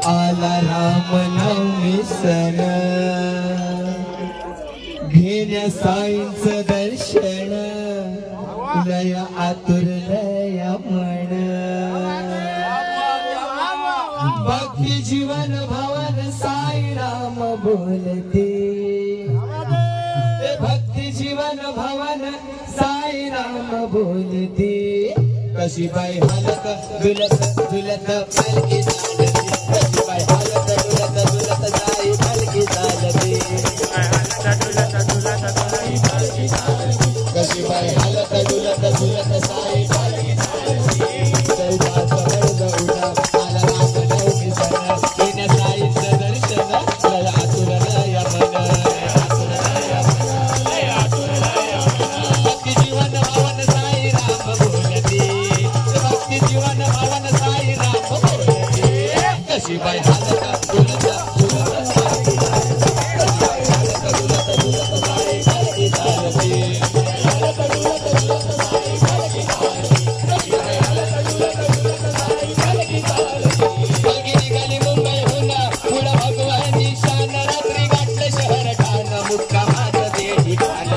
आला रामनवमी सण घेण्या साईंचं दर्शन लय आतुरलय मन भक्ती जीवन भवन साई राम बोलते भक्ती जीवन भवन साई राम बोलते कशी बाई हालत दुलत दुलत पालखी चालते कशी बाई हालत दुलत दुलत साई पालखी चालते कशी बाई हालत दुलत दुलत साई पालखी चालते चैताचा वर्ग उडा आला रामनवमी सण येण्या साईंचं दर्शन लय आतुरलय मन भक्ती जीवन भवन साई राम बोलते भक्ती जीवन भवन साई राम बोलते कशी बाई हालत दुलत दुलत साई कशी बाई हालत दुलत दुलत साई पालखी चालते हालत दुलत दुलत साई पालखी चालते कशी बाई हालत दुलत दुलत साई पालखी चालते पालखी निघाली मुंबईहून पुढं भगवानी शान रात्री गाठलं शहर ठाण मुक्कामाचं ते ठिकाण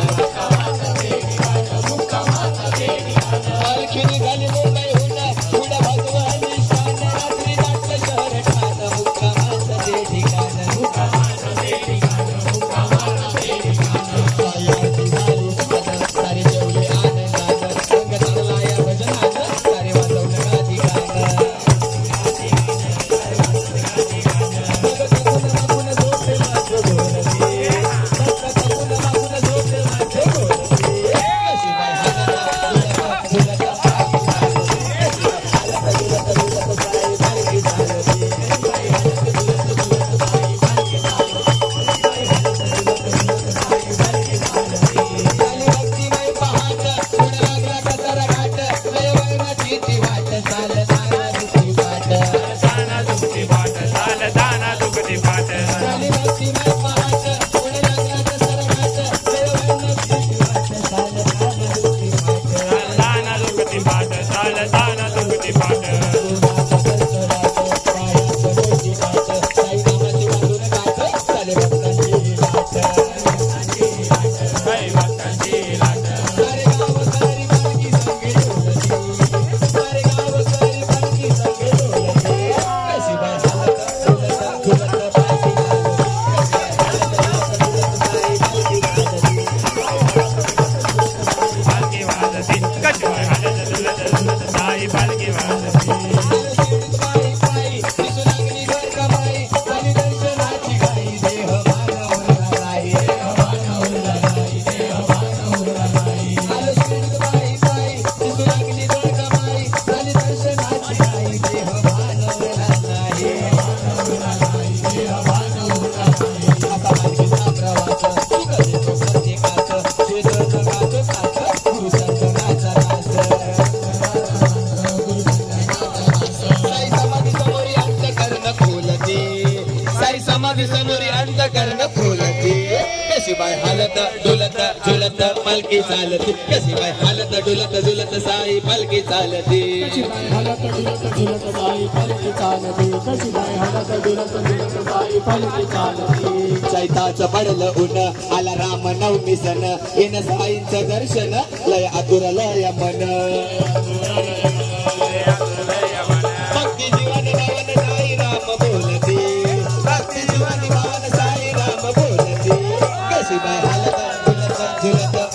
पालखी निघाली मुंबईहून पुढं भगवानी शान रात्री गाठलं शहर ठाण मुक्कामाचं ते ठिकाण सारे जेवले आनंदानं रंग चालला या भजनानं सारे वाजवलं गादिगानं मागून झोपले माझं बोलते मागून झोपले माझं बोलते कशी बाई हालत दुलत दुलत पालखी चालते हालत दुलत दुलत साई पालखी चालते झाली भक्तिमय पहाट पुढं लागला कसारा घाट लय वैराची ती वाट चाल दाना दुखी वाट झाली भक्तिमय पहाट पुढं लागला कसारा घाट लय वैराची ती वाट चाल दाना दुखी वाट साई नामाची बांधून गाठ चाले भक्तांची लाट सारे गाव सारी पालखी संगे डोलती सारे गाव सारी पालखी संगे डोलती कशी बाई हालत दुलत दुलत पालखी चालते कशी बाई हालत दुलत दुलत साई पालखी चालते पायी पायी दिसू लागली द्वारकामाई झाली दर्शनाची घाई देह भानावरला नाही आलो शिर्डीत पायी पायी दिसू लागली द्वारकामाई झाली दर्शनाची घाई देह भानावरला नाही असा पालखीचा प्रवास सुख देतो प्रत्येकाचं शेजारचं गातं काचं पुरुषांचं नाचा नाच साई समाधी समोरी अंतकरण खोलते साई समाधी समोरी अंतकरण खोलते कशी बाई हालत डुलत झुलत पालखी चालते कशी बाई हालत डुलत झुलत साई पालखी चालते चैताचं पडलं ऊन आला रामनवमी सण येणं साईंचं दर्शन लय आतुरलय मन भक्ती जीवन भवन साई राम बोलते भक्ती जीवन भवन साई राम बोलते कशी बाई हालत दुलत झुलत